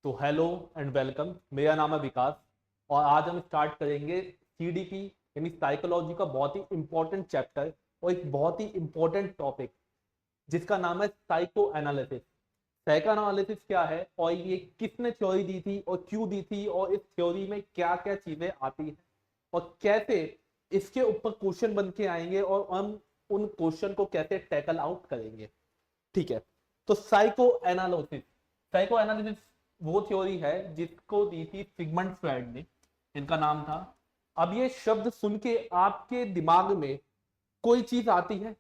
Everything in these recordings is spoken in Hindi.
तो हेलो एंड वेलकम। मेरा नाम है विकास और आज हम स्टार्ट करेंगे सीडीपी यानी साइकोलॉजी का बहुत ही इंपॉर्टेंट चैप्टर और एक बहुत ही इंपॉर्टेंट टॉपिक जिसका नाम है साइको एनालिसिस। साइको एनालिसिस क्या है और ये किसने थ्योरी दी थी और क्यों दी थी और इस थ्योरी में क्या क्या चीजें आती हैं और कैसे इसके ऊपर क्वेश्चन बन के आएंगे और हम उन क्वेश्चन को कैसे टैकल आउट करेंगे। ठीक है, तो साइको एनालिसिस वो थ्योरी है जिसको दी थी सिगमंड फ्रायड ने, इनका नाम था। अब ये शब्द सुन के आपके दिमाग में कोई चीज आती है,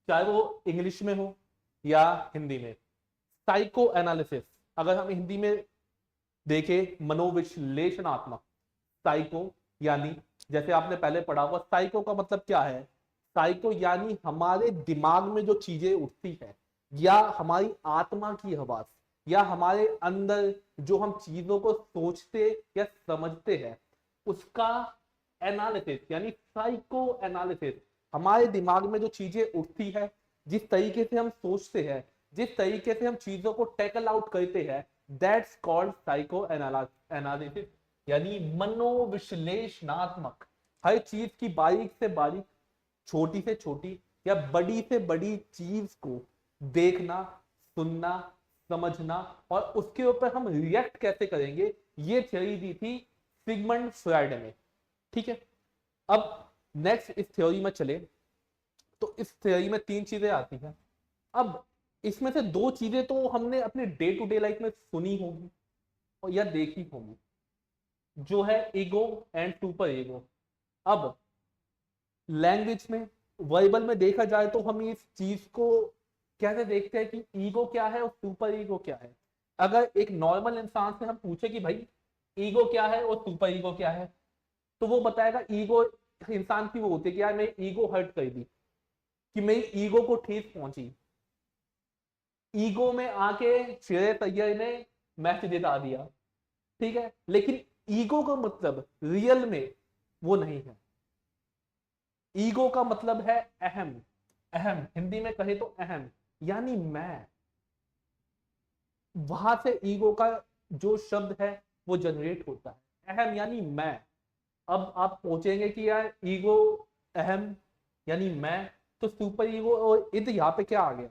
चाहे वो इंग्लिश में हो या हिंदी में। साइको एनालिसिस अगर हम हिंदी में देखें, मनोविश्लेषणात्मक। साइको यानी जैसे आपने पहले पढ़ा हुआ, साइको का मतलब क्या है? साइको यानी हमारे दिमाग में जो चीजें उठती है या हमारी आत्मा की आवाज या हमारे अंदर जो हम चीजों को सोचते या समझते हैं उसका एनालिसिस यानी साइको एनालिसिस। हमारे दिमाग में जो चीजें उठती है, जिस तरीके से हम सोचते हैं, जिस तरीके से हम चीजों को टैकल आउट करते हैं, दैट्स कॉल्ड साइको एनालिसिस यानी मनोविश्लेषणात्मक। हर चीज की बारीक से बारीक, छोटी से छोटी या बड़ी से बड़ी चीज को देखना, सुनना, समझना और उसके ऊपर हम रिएक्ट कैसे करेंगे, ये थ्योरी दी थी सिगमंड फ्रायड ने। ठीक है, अब नेक्स्ट इस थ्योरी में चले तो इस थ्योरी में तीन चीजें आती हैं। अब इसमें से दो चीजें तो हमने अपने डे टू डे लाइफ में सुनी होगी और या देखी होगी, जो है ईगो एंड सुपर ईगो। अब लैंग्वेज में, वर्बल में देखा जाए तो हम इस चीज को कैसे देखते हैं कि ईगो क्या है और सुपर ईगो क्या है। अगर एक नॉर्मल इंसान से हम पूछे कि भाई ईगो क्या है और सुपर ईगो क्या है, तो वो बताएगा ईगो इंसान की वो होती है कि यार मेरी ईगो हर्ट कर दी, कि मेरी ईगो को ठेस पहुंची, ईगो में आके श्रेय तैयब ने मैच जिता दिया। ठीक है, लेकिन ईगो का मतलब रियल में वो नहीं है। ईगो का मतलब है अहम। अहम हिंदी में कहे तो अहम यानी मैं। वहां से ईगो का जो शब्द है वो जनरेट होता है, अहम यानी मैं। अब आप पूछेंगे कि यार ईगो, अहम यानी मैं, तो सुपर ईगो और इद यहाँ पे क्या आ गया?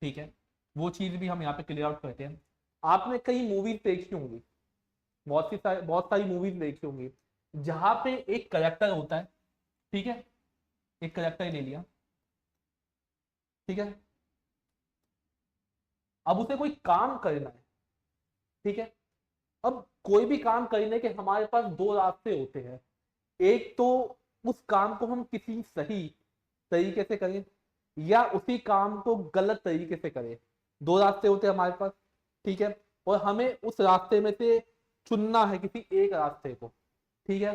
ठीक है, वो चीज भी हम यहाँ पे क्लियर आउट करते हैं। आपने कई मूवीज देखी होंगी, बहुत सारी मूवीज देखी होंगी जहां पे एक करेक्टर होता है। ठीक है, एक करेक्टर ले लिया। ठीक है, अब उसे कोई काम करना है। ठीक है, अब कोई भी काम करने के हमारे पास दो रास्ते होते हैं। एक तो उस काम को हम किसी सही तरीके से करें या उसी काम को गलत तरीके से करें। दो रास्ते होते हैं हमारे पास। ठीक है, और हमें उस रास्ते में से चुनना है किसी एक रास्ते को। ठीक है,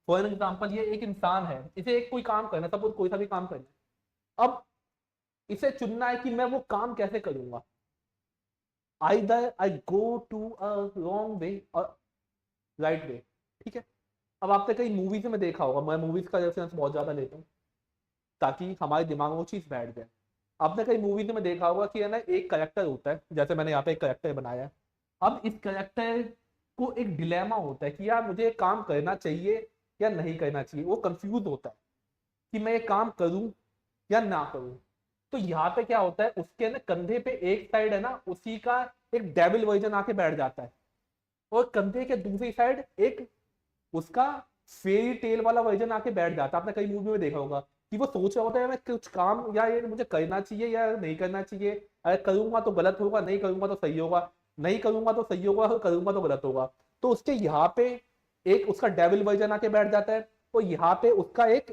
फॉर एग्जाम्पल ये एक इंसान है, इसे एक कोई काम करना है, सपोज कोई सा भी काम करना है। अब इसे चुनना है कि मैं वो काम कैसे करूंगा। Either I go to a wrong way और राइट वे। ठीक है, अब आपने कई मूवीज में देखा होगा, मैं मूवीज का रेफरेंस बहुत ज्यादा लेता हूँ ताकि हमारे दिमाग में वो चीज बैठ जाए। आपने कई मूवीज में देखा होगा कि है ना, एक करेक्टर होता है, जैसे मैंने यहाँ पे एक करेक्टर बनाया है। अब इस करेक्टर को एक डिलेमा होता है कि यार मुझे काम करना चाहिए या नहीं करना चाहिए। वो कंफ्यूज होता है कि मैं ये काम करूं या ना करूं। तो यहाँ पे क्या होता है, उसके ना कंधे पे एक साइड है ना, उसी का एक डेविल वर्जन आके बैठ जाता है और कंधे के दूसरी साइड एक उसका फेरी टेल वाला वर्जन आके बैठ जाता है। आपने कई मूवी में देखा होगा कि वो सोच रहा होता है मैं कुछ काम या ये मुझे करना चाहिए या नहीं करना चाहिए, अगर करूंगा तो गलत होगा, नहीं करूंगा तो सही होगा, नहीं करूंगा तो सही होगा, करूंगा तो गलत होगा। तो उसके यहाँ पे एक उसका डेविल वर्जन आके बैठ जाता है और यहाँ पे उसका एक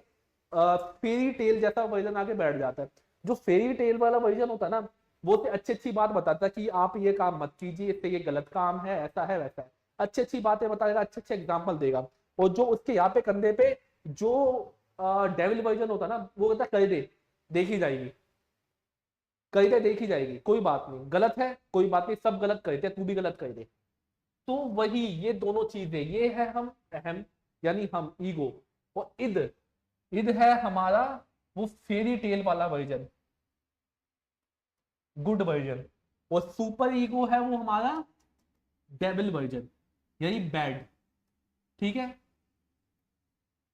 फेरी टेल जैसा वर्जन आके बैठ जाता है। जो फेरी टेल वाला वर्जन होता है ना, वो तो अच्छी अच्छी बात बताता है कि आप ये काम मत कीजिए, इससे ये गलत काम है, ऐसा है वैसा है, अच्छी अच्छी बातें बताएगा, अच्छे अच्छे एग्जाम्पल देगा। और जो उसके यहाँ पे कंधे पे जो डेविल वर्जन होता है ना, वो कहता कर दे, देखी जाएगी, कर दे देखी जाएगी, कोई बात नहीं, गलत है कोई बात नहीं, सब गलत करते, तू भी गलत कर दे। तो वही ये दोनों चीजें, ये है हम अहम यानी हम ईगो, और इद, इद है हमारा वो फेरी टेल वाला वर्जन, गुड वर्जन। और सुपर ईगो है वो हमारा डेविल वर्जन, यही बैड। ठीक है,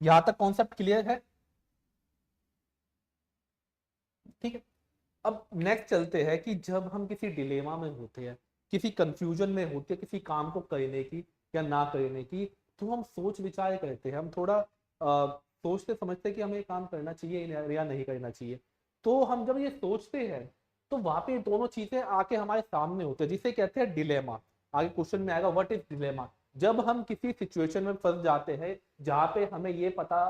यहां तक कॉन्सेप्ट क्लियर है? ठीक है, अब नेक्स्ट चलते हैं कि जब हम किसी डिलेमा में होते हैं, किसी कंफ्यूजन में होते हैं किसी काम को करने की या ना करने की, तो हम सोच विचार करते हैं, हम थोड़ा सोचते समझते हैं कि हमें ये काम करना चाहिए या नहीं करना चाहिए। तो हम जब ये सोचते हैं तो वहां पे दोनों चीजें आके हमारे सामने होते हैं, जिसे कहते हैं डिलेमा। आगे क्वेश्चन में आएगा व्हाट इज डिलेमा। जब हम किसी सिचुएशन में फंस जाते हैं जहां पे हमें ये पता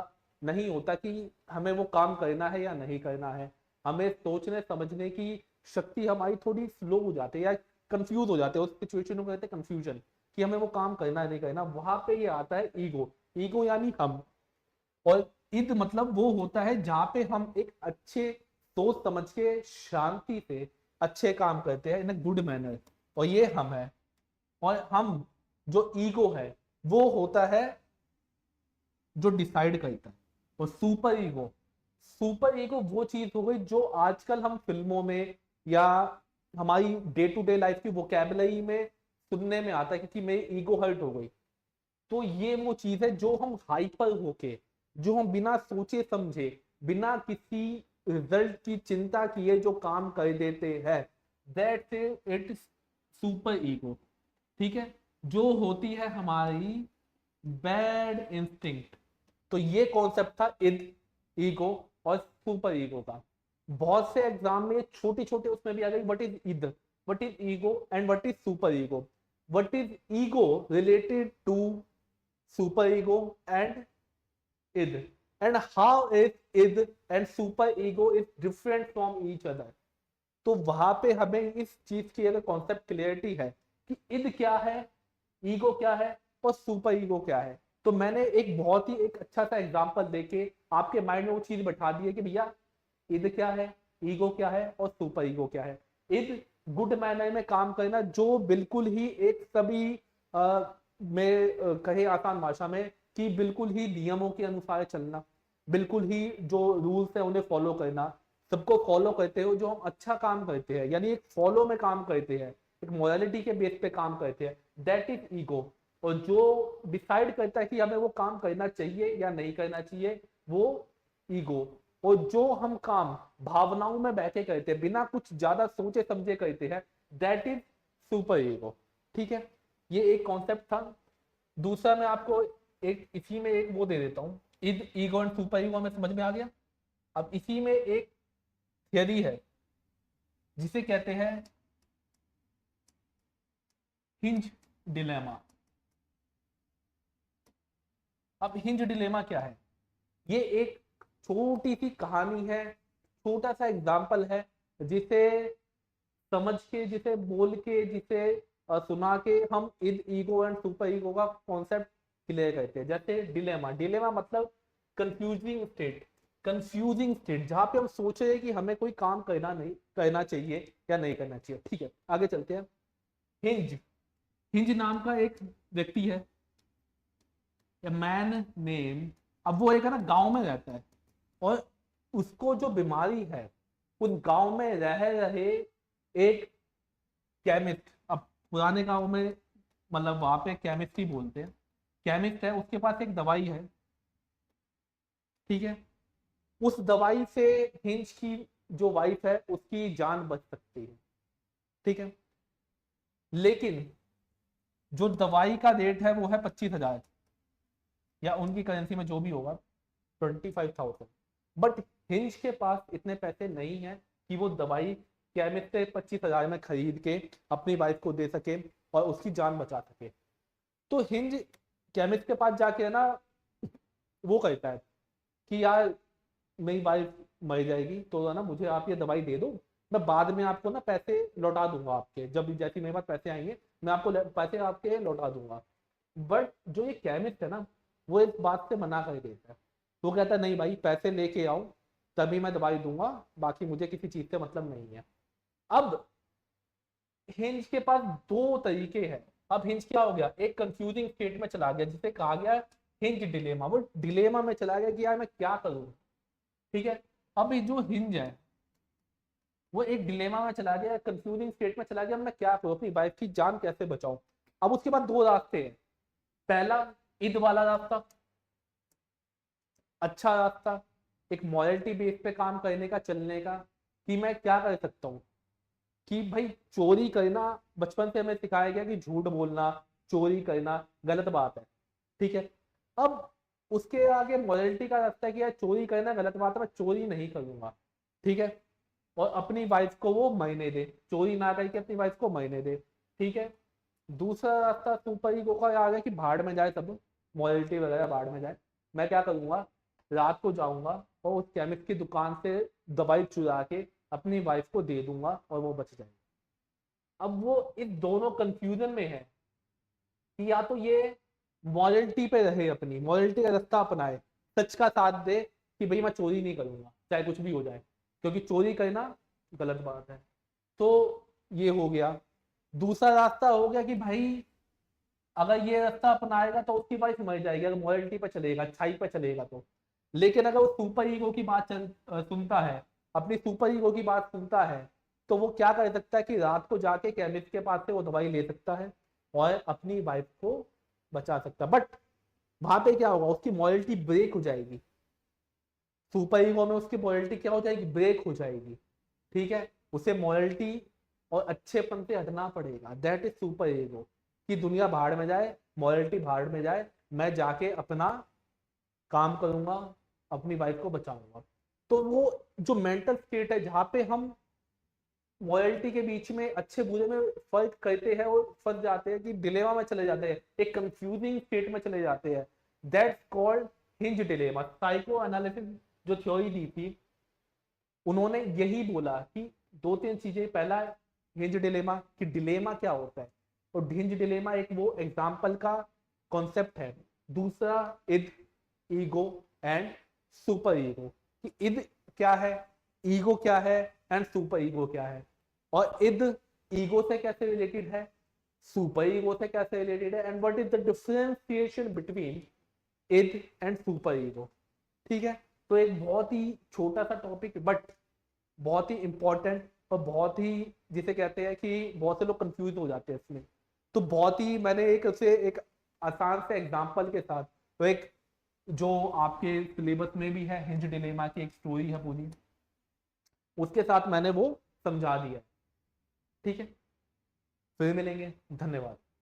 नहीं होता कि हमें वो काम करना है या नहीं करना है, हमें सोचने समझने की शक्ति हमारी थोड़ी स्लो हो जाती है या कंफ्यूज हो जाते हैं, उस सिचुएशन को कहते हैं कंफ्यूजन, कि हमें वो काम करना है नहीं करना। वहां पे ये आता है ईगो। ईगो यानी हम, और इद मतलब वो होता है जहां पे हम एक अच्छे सोच समझ के शांति से अच्छे काम करते हैं इन अ गुड मैनर, और ये हम है। और हम जो ईगो है वो होता है जो डिसाइड करता है। और सुपर ईगो वो चीज हो गई जो आजकल हम फिल्मों में या हमारी डे टू डे लाइफ की वोकैबुलरी में सुनने में आता है, क्योंकि मेरी ईगो हर्ट हो गई। तो ये वो चीज है जो हम हाइपर होके, जो हम बिना सोचे समझे, बिना किसी रिजल्ट की चिंता किए जो काम कर देते हैं, दैट इट सुपर ईगो। ठीक है, जो होती है हमारी बैड इंस्टिंक्ट। तो ये कॉन्सेप्ट था इद, ईगो और सुपर ईगो का। बहुत से एग्जाम में छोटी छोटे उसमें भी आ गई what is id, what is ego and what is super ego. What is ego related to super ego and id, and how is id and super ego is different from each other। तो वहां पे हमें इस चीज की अगर कॉन्सेप्ट क्लियरिटी है कि id क्या है, ईगो क्या है और सुपर ईगो क्या है, तो मैंने एक बहुत ही एक अच्छा सा एग्जांपल देके आपके माइंड में वो चीज बैठा दी है कि भैया id क्या है, ईगो क्या है और सुपर ईगो क्या है। id गुड मैनर में काम करना, जो बिल्कुल ही एक सभी में कहे आसान भाषा में कि बिल्कुल ही नियमों के अनुसार चलना, बिल्कुल ही जो रूल्स है उन्हें फॉलो करना, सबको फॉलो करते हो जो हम अच्छा काम करते हैं, यानी एक फॉलो में काम करते हैं, एक मोरालिटी के बेस पे काम करते हैं, दैट इज ईगो। और जो डिसाइड करता है कि हमें वो काम करना चाहिए या नहीं करना चाहिए, वो ईगो। और जो हम काम भावनाओं में बैठे करते हैं, बिना कुछ ज्यादा सोचे समझे करते हैं, दैट इज सुपर ईगो। ठीक है, ये एक कॉन्सेप्ट था। दूसरा मैं आपको एक इसी में एक वो दे देता हूं, इद, ईगो एंड सुपर ईगो हमें समझ में आ गया। अब इसी में एक थियरी है जिसे कहते हैं हिंज डिलेमा। अब हिंज डिलेमा क्या है? ये एक छोटी सी कहानी है, छोटा सा एग्जाम्पल है, जिसे समझ के, जिसे बोल के, जिसे सुना के हम इद, ईगो एंड सुपर ईगो का कॉन्सेप्ट क्लियर करते हैं। जैसे डिलेमा, डिलेमा मतलब कंफ्यूजिंग स्टेट, कंफ्यूजिंग स्टेट जहां पे हम सोच रहे हैं कि हमें कोई काम करना नहीं करना चाहिए या नहीं करना चाहिए। ठीक है, आगे चलते हैं। हिंज, हिंज नाम का एक व्यक्ति है, मैन नेम। अब वो एक है ना गांव में रहता है, और उसको जो बीमारी है, उस गांव में रह रहे एक केमिस्ट, अब पुराने गांव में मतलब वहां पे केमिस्ट ही बोलते हैं, केमिस्ट है, उसके पास एक दवाई है। ठीक है, उस दवाई से हिंज की जो वाइफ है उसकी जान बच सकती है। ठीक है, लेकिन जो दवाई का रेट है वो है 25,000, या उनकी करेंसी में जो भी होगा 25,000। बट हिंज के पास इतने पैसे नहीं है कि वो दवाई केमिस्ट से 25,000 में खरीद के अपनी वाइफ को दे सके और उसकी जान बचा सके। तो हिंज केमिस्ट के पास जाके है ना वो कहता है कि यार मेरी वाइफ मर जाएगी, तो है ना मुझे आप ये दवाई दे दो, मैं बाद में आपको ना पैसे लौटा दूंगा, आपके जब जैसे मेरे पास पैसे आएंगे मैं आपको पैसे आपके लौटा दूंगा। बट जो ये केमिस्ट है ना, वो इस बात से मना कर देता है। वो कहता है नहीं भाई, पैसे लेके आओ तभी मैं दवाई दूंगा, बाकी मुझे किसी चीज से मतलब नहीं है। अब हिंज के पास दो तरीके हैं। अब हिंज क्या हो गया, एक कंफ्यूजिंग स्टेट में चला गया जिसे कहा गया हिंज डिलेमा। वो डिलेमा में चला गया कि यार मैं क्या करूं। ठीक है, अब ये जो हिंज है वो एक डिलेमा में चला गया, कंफ्यूजिंग स्टेट में चला गया, मैं क्या करूं, अपनी वाइफ की जान कैसे बचाऊं। अब उसके बाद दो रास्ते हैं, पहला ईद वाला रास्ता, अच्छा रास्ता, एक मॉरलिटी बेस पे काम करने का, चलने का, कि मैं क्या कर सकता हूँ कि भाई चोरी करना, बचपन से हमें सिखाया गया कि झूठ बोलना, चोरी करना गलत बात है, ठीक है। अब उसके आगे मॉरलिटी का रास्ता है कि यार चोरी करना गलत बात है, मैं चोरी नहीं करूंगा, ठीक है। और अपनी वाइफ को वो महीने दे, चोरी ना करके अपनी वाइफ को महीने दे, ठीक है। दूसरा रास्ता सुपर ईगो का आ गया कि भाड़ में जाए सब, मॉरलिटी वगैरह भाड़ में जाए, मैं क्या करूंगा, रात को जाऊंगा और उस केमिस्ट की दुकान से दवाई चुरा के अपनी वाइफ को दे दूंगा और वो बच जाएगी। अब वो इस दोनों कंफ्यूजन में है कि या तो ये मॉरलिटी पे रहे, अपनी मॉरलिटी का रास्ता अपनाए, सच का साथ दे कि भाई मैं चोरी नहीं करूंगा चाहे कुछ भी हो जाए, क्योंकि चोरी करना गलत बात है। तो ये हो गया। दूसरा रास्ता हो गया कि भाई अगर ये रास्ता अपनाएगा तो उसकी वाइफ मर जाएगी, अगर मॉरलिटी पर चलेगा, अच्छाई पर चलेगा तो। लेकिन अगर वो सुपर ईगो की बात सुनता है, अपनी सुपर ईगो की बात सुनता है, तो वो क्या कर सकता है कि रात को जाके केमिस्ट के पास से वो दवाई ले सकता है और अपनी वाइफ को बचा सकता है। बट वहां पे क्या होगा, उसकी मॉरलिटी ब्रेक हो जाएगी, सुपर ईगो में उसकी मॉरलिटी क्या हो जाएगी, ब्रेक हो जाएगी, ठीक है। उसे मॉरलिटी और अच्छेपन से हटना पड़ेगा, दैट इज सुपर ईगो, कि दुनिया भाड़ में जाए, मॉरलिटी भाड़ में जाए, मैं जाके अपना काम करूंगा, अपनी वाइफ को बचाऊंगा। तो वो जो मेंटल स्टेट है जहां पे हम मॉरलिटी के बीच में अच्छे बुरे में फर्क करते हैं और फंस जाते हैं, कि डिलेमा में चले जाते हैं, एक कंफ्यूजिंग स्टेट में चले जाते हैं, that's called hinge dilemma. Psycho analysis जो थ्योरी दी थी, उन्होंने यही बोला कि दो तीन चीजें, पहला हिंज डिलेमा, कि डिलेमा क्या होता है, और हिंज डिलेमा एक वो एग्जाम्पल का कॉन्सेप्ट है। दूसरा इद, ईगो एंड सुपर ईगो, कि इद क्या है, ईगो क्या है, एंड सुपर ईगो क्या है, और इद ईगो से कैसे रिलेटेड है, सुपर ईगो से कैसे रिलेटेड है, and what is the differentiation between id and super ego, ठीक है। तो एक बहुत ही छोटा सा टॉपिक बट बहुत ही इंपॉर्टेंट, और बहुत ही जिसे कहते हैं कि बहुत से लोग कंफ्यूज हो जाते हैं इसमें। तो बहुत ही मैंने एक उसे एक आसान से एग्जांपल के साथ, तो एक जो आपके सिलेबस में भी है, हिंज डिलेमा की एक स्टोरी है पूरी, उसके साथ मैंने वो समझा दिया, ठीक है। फिर मिलेंगे, धन्यवाद।